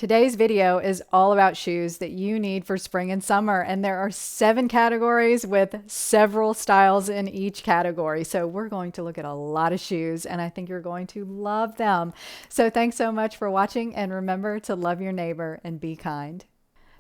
Today's video is all about shoes that you need for spring and summer, and there are 7 categories with several styles in each category. So we're going to look at a lot of shoes, and I think you're going to love them. So thanks so much for watching, and remember to love your neighbor and be kind.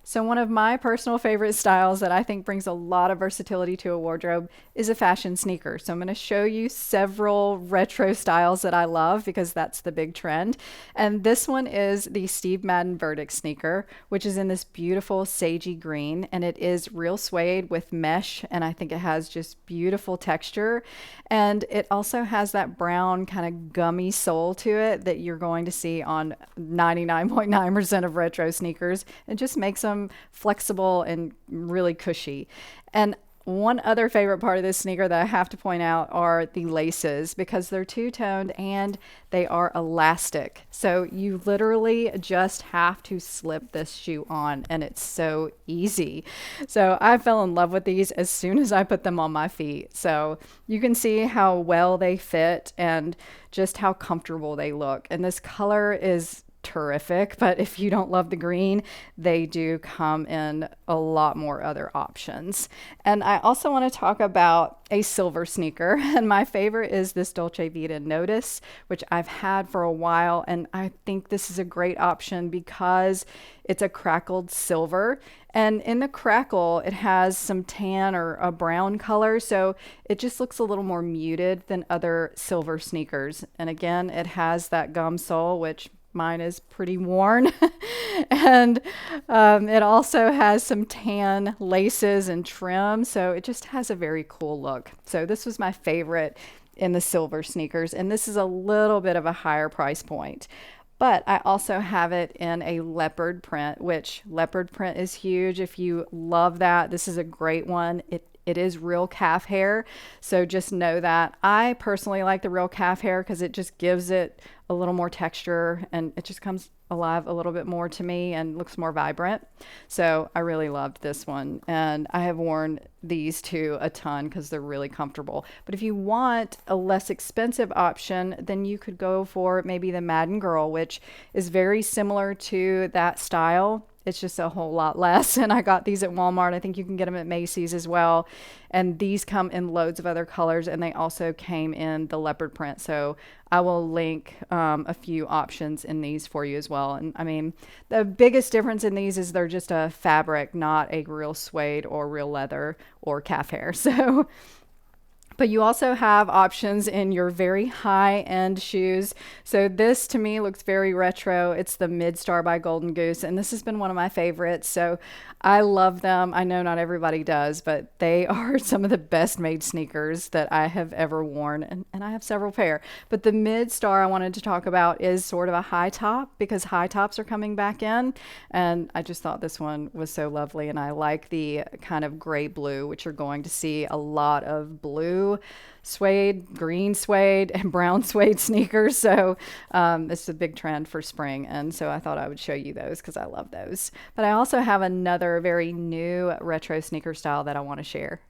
So one of my personal favorite styles that I think brings a lot of versatility to a wardrobe is a fashion sneaker. So I'm going to show you several retro styles that I love because that's the big trend. And this one is the Steve Madden Verdict sneaker, which is in this beautiful sagey green, and it is real suede with mesh, and I think it has just beautiful texture. And it also has that brown kind of gummy sole to it that you're going to see on 99.9% of retro sneakers. It just makes them flexible and really cushy. And one other favorite part of this sneaker that I have to point out are the laces because they're two-toned and they are elastic. So you literally just have to slip this shoe on and it's so easy. So I fell in love with these as soon as I put them on my feet. So you can see how well they fit and just how comfortable they look. And this color is terrific, but if you don't love the green, they do come in a lot more other options. And I also want to talk about a silver sneaker, and my favorite is this Dolce Vita Notice, which I've had for a while, and I think this is a great option because it's a crackled silver, and in the crackle it has some tan or a brown color, so it just looks a little more muted than other silver sneakers. And again, it has that gum sole, which mine is pretty worn. And it also has some tan laces and trim, so it just has a very cool look. So this was my favorite in the silver sneakers, and this is a little bit of a higher price point. But I also have it in a leopard print, which leopard print is huge. If you love that, this is a great one. It is real calf hair, so just know that. I personally like the real calf hair because it just gives it a little more texture and it just comes alive a little bit more to me and looks more vibrant. So I really loved this one, and I have worn these two a ton because they're really comfortable. But if you want a less expensive option, then you could go for maybe the Madden Girl, which is very similar to that style. It's just a whole lot less. And I got these at Walmart. I think you can get them at Macy's as well. And these come in loads of other colors, and they also came in the leopard print. So I will link a few options in these for you as well. And I mean, the biggest difference in these is they're just a fabric, not a real suede or real leather or calf hair. So but you also have options in your very high-end shoes. So this to me looks very retro. It's the Midstar by Golden Goose, and this has been one of my favorites. So I love them. I know not everybody does, but they are some of the best made sneakers that I have ever worn, and I have several pair. But the Midstar I wanted to talk about is sort of a high top because high tops are coming back in, and I just thought this one was so lovely, and I like the kind of gray blue, which you're going to see a lot of blue suede, green suede, and brown suede sneakers. So it's a big trend for spring, and so I thought I would show you those because I love those. But I also have another very new retro sneaker style that I want to share.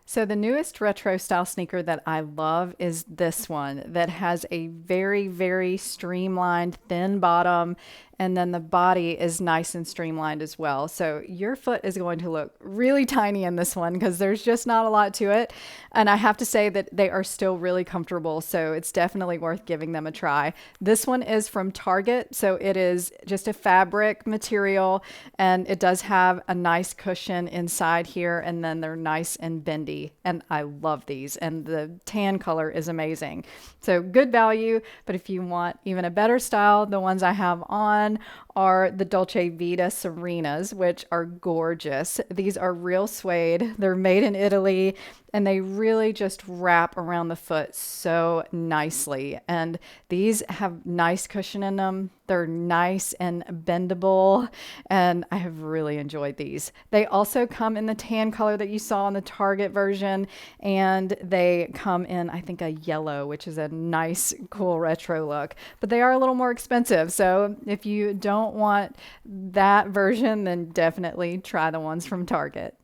So the newest retro style sneaker that I love is this one that has a very, very streamlined thin bottom, and then the body is nice and streamlined as well. So your foot is going to look really tiny in this one because there's just not a lot to it. And I have to say that they are still really comfortable, so it's definitely worth giving them a try. This one is from Target, so it is just a fabric material, and it does have a nice cushion inside here, and then they're nice and bendy. And I love these, and the tan color is amazing. So good value, but if you want even a better style, the ones I have on are the Dolce Vita Serenas, which are gorgeous. These are real suede. They're made in Italy, and they really just wrap around the foot so nicely. And these have nice cushion in them. They're nice and bendable, and I have really enjoyed these. They also come in the tan color that you saw in the Target version, and they come in, I think, a yellow, which is a nice, cool retro look. But they are a little more expensive, so if you don't want that version, then definitely try the ones from Target.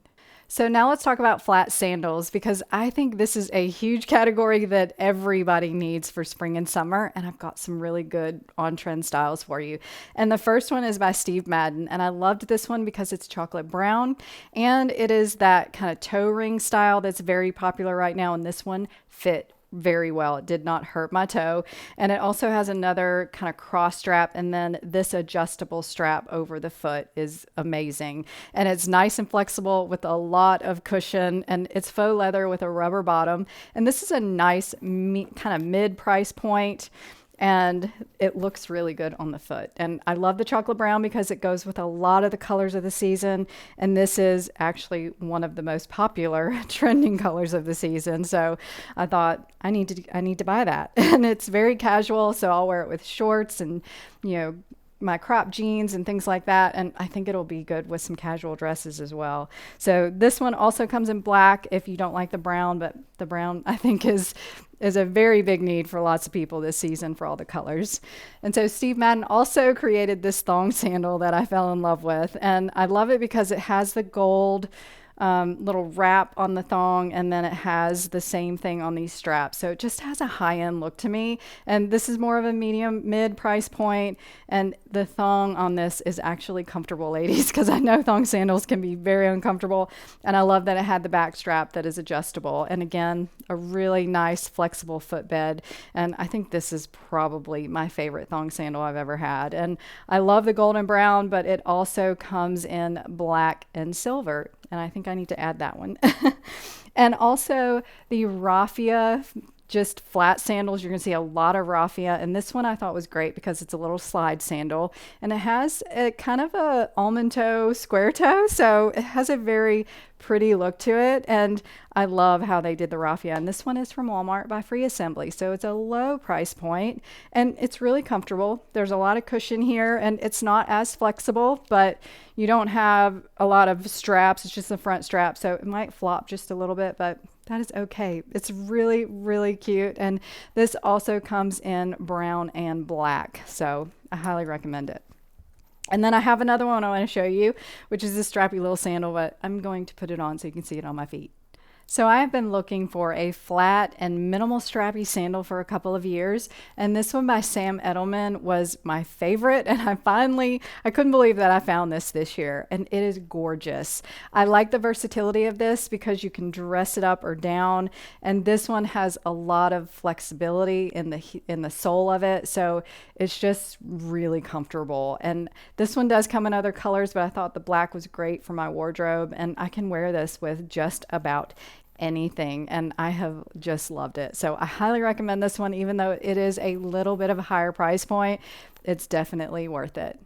So now let's talk about flat sandals because I think this is a huge category that everybody needs for spring and summer. And I've got some really good on trend styles for you. And the first one is by Steve Madden. And I loved this one because it's chocolate brown and it is that kind of toe ring style that's very popular right now. And this one fit very well. It did not hurt my toe. And it also has another kind of cross strap. And then this adjustable strap over the foot is amazing. And it's nice and flexible with a lot of cushion. And it's faux leather with a rubber bottom. And this is a nice kind of mid price point. And it looks really good on the foot. And I love the chocolate brown because it goes with a lot of the colors of the season. And this is actually one of the most popular trending colors of the season. So I thought I need to buy that. And it's very casual. So I'll wear it with shorts and, my crop jeans and things like that. And I think it'll be good with some casual dresses as well. So this one also comes in black if you don't like the brown, but the brown I think is a very big need for lots of people this season for all the colors. And so Steve Madden also created this thong sandal that I fell in love with. And I love it because it has the gold little wrap on the thong, and then it has the same thing on these straps. So it just has a high-end look to me. And this is more of a medium mid price point. And the thong on this is actually comfortable, ladies, because I know thong sandals can be very uncomfortable. And I love that it had the back strap that is adjustable. And again, a really nice flexible footbed. And I think this is probably my favorite thong sandal I've ever had. And I love the golden brown, but it also comes in black and silver. And I think I need to add that one. And also the raffia, just flat sandals. You're going to see a lot of raffia. And this one I thought was great because it's a little slide sandal. And it has a kind of a almond toe, square toe. So it has a very pretty look to it. And I love how they did the raffia. And this one is from Walmart by Free Assembly. So it's a low price point and it's really comfortable. There's a lot of cushion here and it's not as flexible, but you don't have a lot of straps. It's just the front strap. So it might flop just a little bit, but that is okay. It's really, really cute. And this also comes in brown and black. So I highly recommend it. And then I have another one I want to show you, which is this strappy little sandal, but I'm going to put it on so you can see it on my feet. So I have been looking for a flat and minimal strappy sandal for a couple of years, and this one by Sam Edelman was my favorite, and I couldn't believe that I found this year, and it is gorgeous. I like the versatility of this because you can dress it up or down, and this one has a lot of flexibility in the sole of it, so it's just really comfortable. And this one does come in other colors, but I thought the black was great for my wardrobe, and I can wear this with just about anything, and I have just loved it. So I highly recommend this one, even though it is a little bit of a higher price point. It's definitely worth it.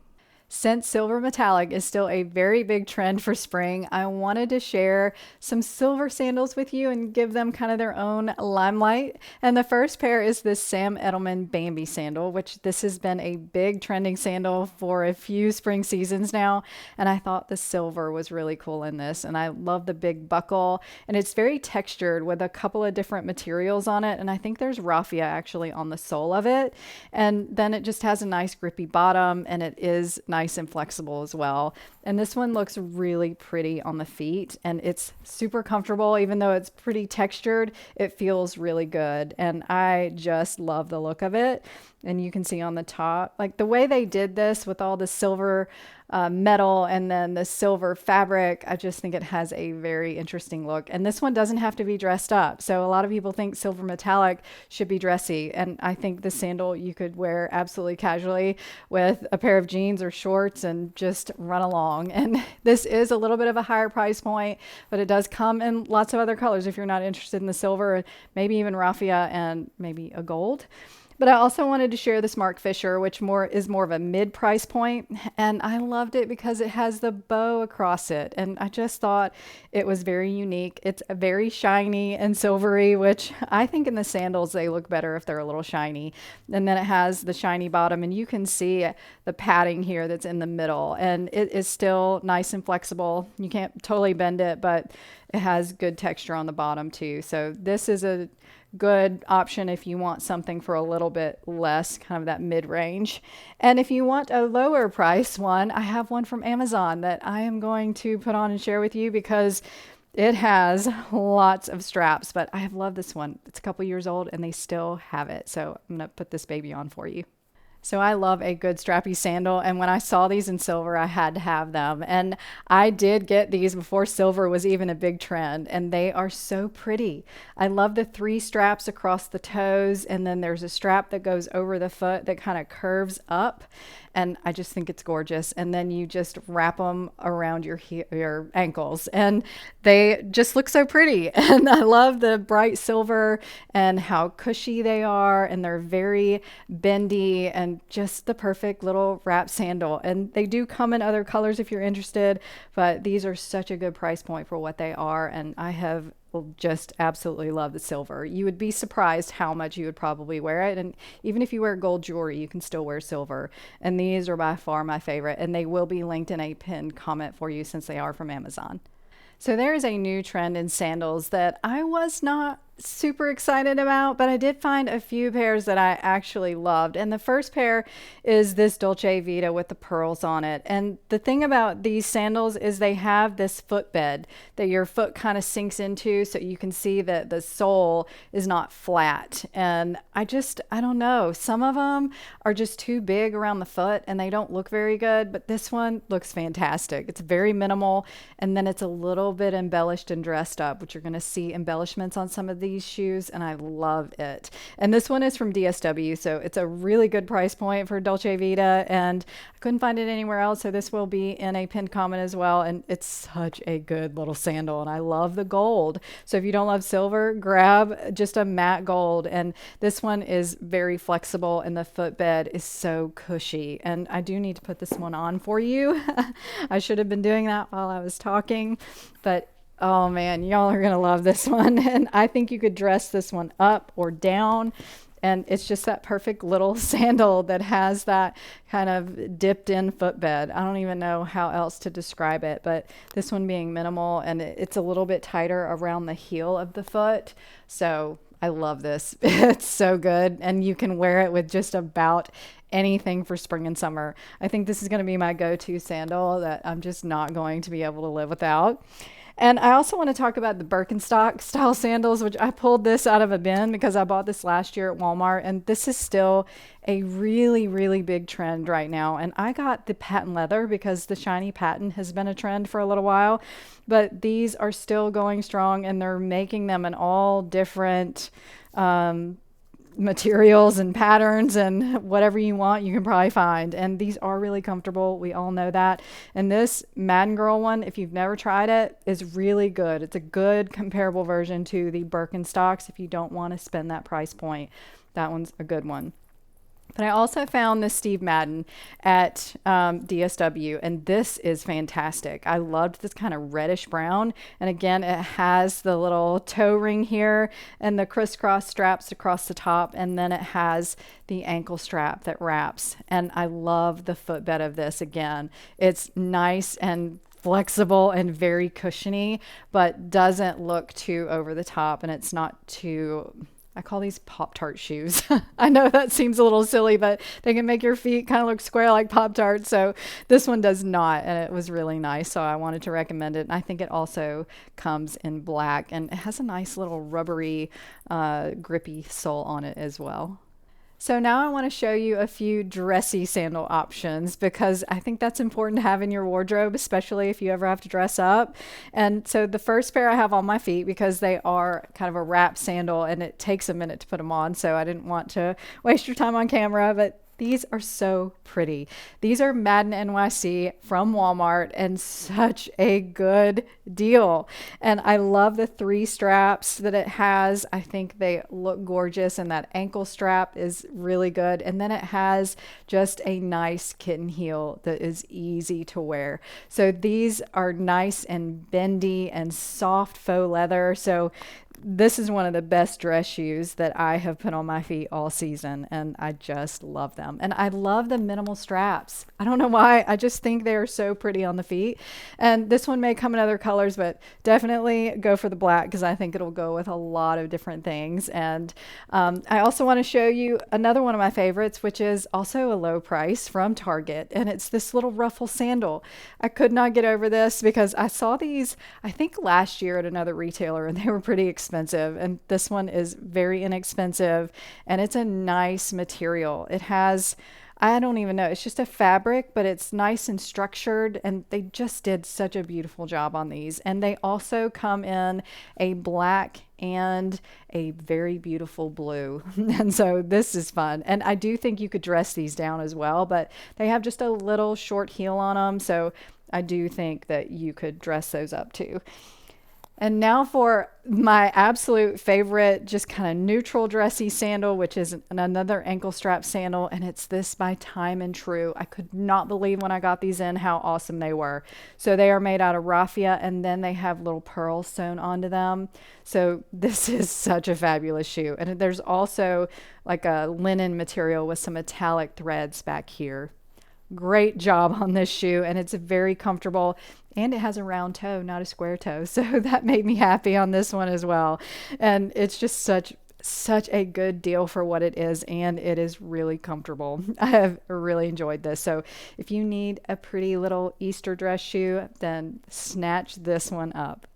Since silver metallic is still a very big trend for spring, I wanted to share some silver sandals with you and give them kind of their own limelight. And the first pair is this Sam Edelman Bambi sandal, which this has been a big trending sandal for a few spring seasons now. And I thought the silver was really cool in this. And I love the big buckle. And it's very textured with a couple of different materials on it. And I think there's raffia actually on the sole of it. And then it just has a nice grippy bottom, and it is nice and flexible as well. And this one looks really pretty on the feet, and it's super comfortable. Even though it's pretty textured, it feels really good, and I just love the look of it. And you can see on the top, like the way they did this with all the silver metal and then the silver fabric, I just think it has a very interesting look. And this one doesn't have to be dressed up. So a lot of people think silver metallic should be dressy. And I think the sandal you could wear absolutely casually with a pair of jeans or shorts and just run along. And this is a little bit of a higher price point, but it does come in lots of other colors if you're not interested in the silver, maybe even raffia and maybe a gold. But I also wanted to share this Mark Fisher, which is more of a mid price point. And I loved it because it has the bow across it. And I just thought it was very unique. It's very shiny and silvery, which I think in the sandals, they look better if they're a little shiny. And then it has the shiny bottom, and you can see the padding here that's in the middle. And it is still nice and flexible. You can't totally bend it, but it has good texture on the bottom too. So this is a good option if you want something for a little bit less, kind of that mid-range. And if you want a lower price one, I have one from Amazon that I am going to put on and share with you because It has lots of straps, but I have loved this one. It's a couple years old and they still have it. So I'm going to put this baby on for you. So I love a good strappy sandal, and when I saw these in silver, I had to have them. And I did get these before silver was even a big trend, and they are so pretty. I love the three straps across the toes, and then there's a strap that goes over the foot that kind of curves up, and I just think it's gorgeous. And then you just wrap them around your ankles, and they just look so pretty. And I love the bright silver and how cushy they are, and they're very bendy and just the perfect little wrap sandal. And they do come in other colors if you're interested, but these are such a good price point for what they are. And I have just absolutely love the silver. You would be surprised how much you would probably wear it. And even if you wear gold jewelry, you can still wear silver. And these are by far my favorite. And they will be linked in a pinned comment for you since they are from Amazon. So there is a new trend in sandals that I was not super excited about, but I did find a few pairs that I actually loved. And the first pair is this Dolce Vita with the pearls on it. And the thing about these sandals is they have this footbed that your foot kind of sinks into, so you can see that the sole is not flat. And I don't know. Some of them are just too big around the foot and they don't look very good, but this one looks fantastic. It's very minimal, and then it's a little bit embellished and dressed up, which you're going to see embellishments on some of these shoes, and I love it. And this one is from DSW, so it's a really good price point for Dolce Vita, and I couldn't find it anywhere else, so this will be in a pinned comment as well. And it's such a good little sandal, and I love the gold. So if you don't love silver, grab just a matte gold. And this one is very flexible, and the footbed is so cushy. And I do need to put this one on for you. I should have been doing that while I was talking, but oh man, y'all are gonna love this one. And I think you could dress this one up or down, and it's just that perfect little sandal that has that kind of dipped in footbed. I don't even know how else to describe it, but this one being minimal, and it's a little bit tighter around the heel of the foot. So I love this. It's so good, and you can wear it with just about anything for spring and summer. I think this is going to be my go-to sandal that I'm just not going to be able to live without. And I also want to talk about the Birkenstock style sandals, which I pulled this out of a bin because I bought this last year at Walmart. And this is still a really, really big trend right now. And I got the patent leather because the shiny patent has been a trend for a little while. But these are still going strong, and they're making them in all different materials and patterns, and whatever you want you can probably find. And these are really comfortable, we all know that. And this Madden Girl one, if you've never tried it, is really good. It's a good comparable version to the Birkenstocks if you don't want to spend that price point. That one's a good one. But I also found this Steve Madden at DSW, and this is fantastic. I loved this kind of reddish brown. And again, it has the little toe ring here and the crisscross straps across the top. And then it has the ankle strap that wraps. And I love the footbed of this. Again, it's nice and flexible and very cushiony, but doesn't look too over the top, and it's not too... I call these Pop-Tart shoes. I know that seems a little silly, but they can make your feet kind of look square like Pop-Tarts. So this one does not, and it was really nice. So I wanted to recommend it. And I think it also comes in black, and it has a nice little rubbery, grippy sole on it as well. So now I want to show you a few dressy sandal options, because I think that's important to have in your wardrobe, especially if you ever have to dress up. And so the first pair I have on my feet because they are kind of a wrap sandal and it takes a minute to put them on. So I didn't want to waste your time on camera, but these are so pretty. These are Madden NYC from Walmart, and such a good deal. And I love the three straps that it has. I think they look gorgeous, and that ankle strap is really good. And then it has just a nice kitten heel that is easy to wear. So these are nice and bendy and soft faux leather. So This is one of the best dress shoes that I have put on my feet all season, and I just love them. And I love the minimal straps. I don't know why, I just think they are so pretty on the feet. And this one may come in other colors, but definitely go for the black because I think it'll go with a lot of different things. And I also want to show you another one of my favorites, which is also a low price from Target, and it's this little ruffle sandal. I could not get over this because I saw these, I think last year at another retailer, and they were pretty expensive. And this one is very inexpensive, and it's a nice material. It has, I don't even know, it's just a fabric, but it's nice and structured, and they just did such a beautiful job on these. And they also come in a black and a very beautiful blue. And so this is fun. And I do think you could dress these down as well, but they have just a little short heel on them. So I do think that you could dress those up too. And now for my absolute favorite, just kind of neutral dressy sandal, which is another ankle strap sandal. And it's this by Time and True. I could not believe when I got these in how awesome they were. So they are made out of raffia, and then they have little pearls sewn onto them. So this is such a fabulous shoe. And there's also like a linen material with some metallic threads back here. Great job on this shoe, and it's very comfortable, and it has a round toe, not a square toe, so that made me happy on this one as well. And it's just such a good deal for what it is, and it is really comfortable. I have really enjoyed this. So if you need a pretty little Easter dress shoe, then snatch this one up.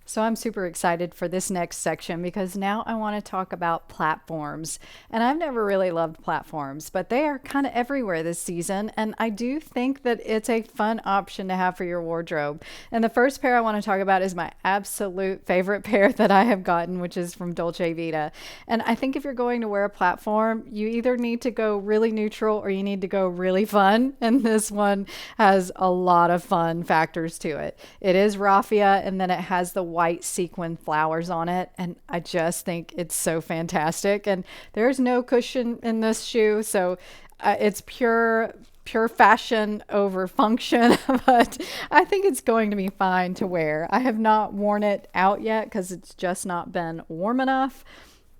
So I'm super excited for this next section because now I want to talk about platforms. And I've never really loved platforms, but they are kind of everywhere this season. And I do think that it's a fun option to have for your wardrobe. And the first pair I want to talk about is my absolute favorite pair that I have gotten, which is from Dolce Vita. And I think if you're going to wear a platform, you either need to go really neutral or you need to go really fun. And this one has a lot of fun factors to it. It is raffia, and then it has the white sequin flowers on it, and I just think it's so fantastic. And there's no cushion in this shoe, so it's pure fashion over function, but I think it's going to be fine to wear. I have not worn it out yet because it's just not been warm enough,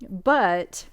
but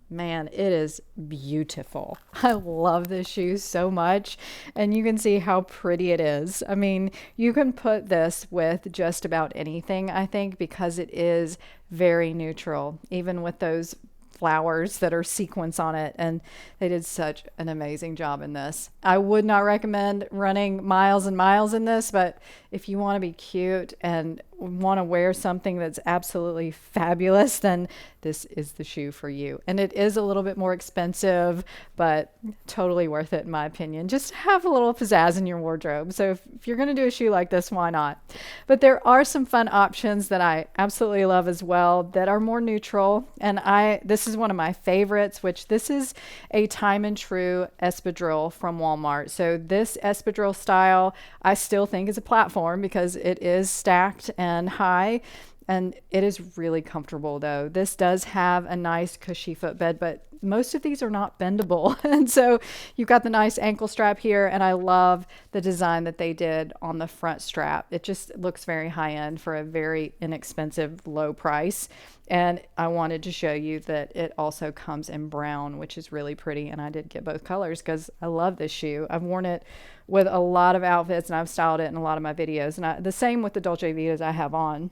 man, it is beautiful. I love this shoe so much, and you can see how pretty it is. I mean, you can put this with just about anything, I think, because it is very neutral, even with those flowers that are sequins on it, and they did such an amazing job in this. I would not recommend running miles and miles in this, but if you want to be cute and want to wear something that's absolutely fabulous, then this is the shoe for you. And it is a little bit more expensive, but totally worth it in my opinion. Just have a little pizzazz in your wardrobe. So if you're going to do a shoe like this, why not? But there are some fun options that I absolutely love as well that are more neutral. And this is one of my favorites, which this is a Time and True espadrille from Walmart. So this espadrille style, I still think is a platform because it is stacked and high, and it is really comfortable though. This does have a nice cushy footbed, but most of these are not bendable. And so you've got the nice ankle strap here, and I love the design that they did on the front strap. It just looks very high end for a very inexpensive low price. And I wanted to show you that it also comes in brown, which is really pretty. And I did get both colors because I love this shoe. I've worn it with a lot of outfits, and I've styled it in a lot of my videos. And the same with the Dolce Vitas I have on.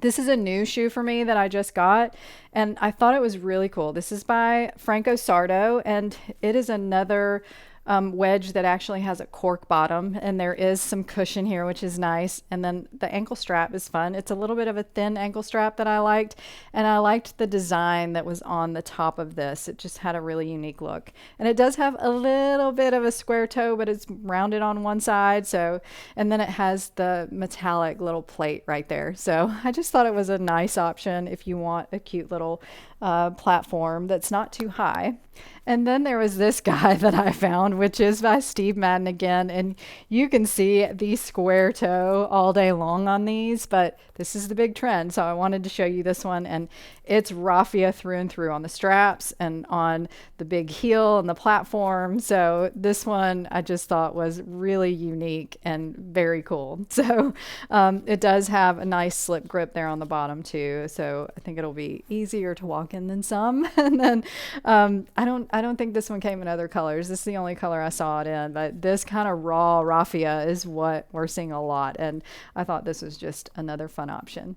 This is a new shoe for me that I just got, and I thought it was really cool. This is by Franco Sardo, and it is another wedge that actually has a cork bottom, and there is some cushion here, which is nice. And then the ankle strap is fun. It's a little bit of a thin ankle strap that I liked, and I liked the design that was on the top of this. It just had a really unique look, and it does have a little bit of a square toe, but it's rounded on one side. So, and then it has the metallic little plate right there. So I just thought it was a nice option if you want a cute little platform that's not too high. And then there was this guy that I found, which is by Steve Madden again. And you can see the square toe all day long on these, but this is the big trend. So I wanted to show you this one. And it's raffia through and through on the straps and on the big heel and the platform. So this one I just thought was really unique and very cool. So it does have a nice slip grip there on the bottom too. So I think it'll be easier to walk in than some. And then I don't think this one came in other colors. This is the only color I saw it in, but this kind of raw raffia is what we're seeing a lot. And I thought this was just another fun option.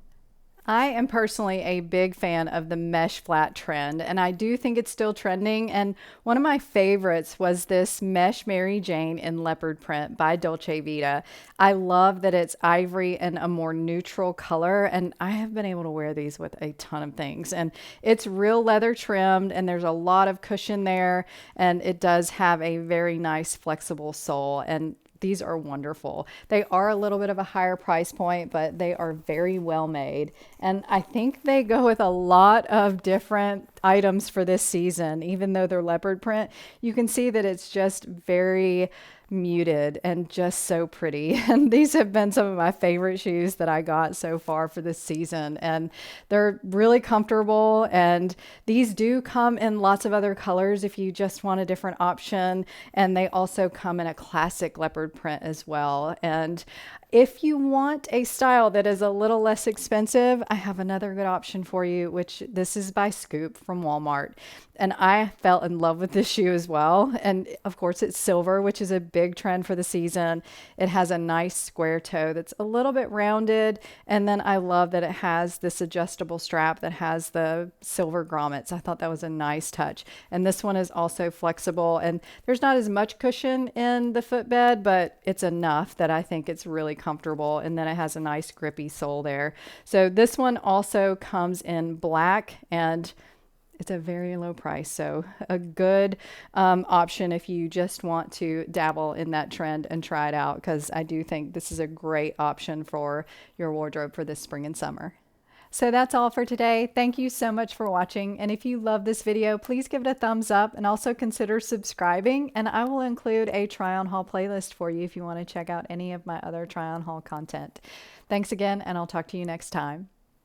I am personally a big fan of the mesh flat trend, and I do think it's still trending. And one of my favorites was this mesh Mary Jane in leopard print by Dolce Vita. I love that it's ivory and a more neutral color, and I have been able to wear these with a ton of things. And it's real leather trimmed, and there's a lot of cushion there, and it does have a very nice flexible sole. And these are wonderful. They are a little bit of a higher price point, but they are very well made. And I think they go with a lot of different items for this season. Even though they're leopard print, you can see that it's just very muted and just so pretty. And these have been some of my favorite shoes that I got so far for this season. And they're really comfortable. And these do come in lots of other colors if you just want a different option. And they also come in a classic leopard print as well. And if you want a style that is a little less expensive, I have another good option for you, which this is by Scoop from Walmart. And I fell in love with this shoe as well. And of course, it's silver, which is a big trend for the season. It has a nice square toe that's a little bit rounded. And then I love that it has this adjustable strap that has the silver grommets. I thought that was a nice touch. And this one is also flexible. And there's not as much cushion in the footbed, but it's enough that I think it's really comfortable. And then it has a nice grippy sole there. So this one also comes in black, and it's a very low price. So a good option if you just want to dabble in that trend and try it out, because I do think this is a great option for your wardrobe for this spring and summer. So that's all for today. Thank you so much for watching. And if you love this video, please give it a thumbs up and also consider subscribing. And I will include a try on haul playlist for you if you want to check out any of my other try on haul content. Thanks again, and I'll talk to you next time.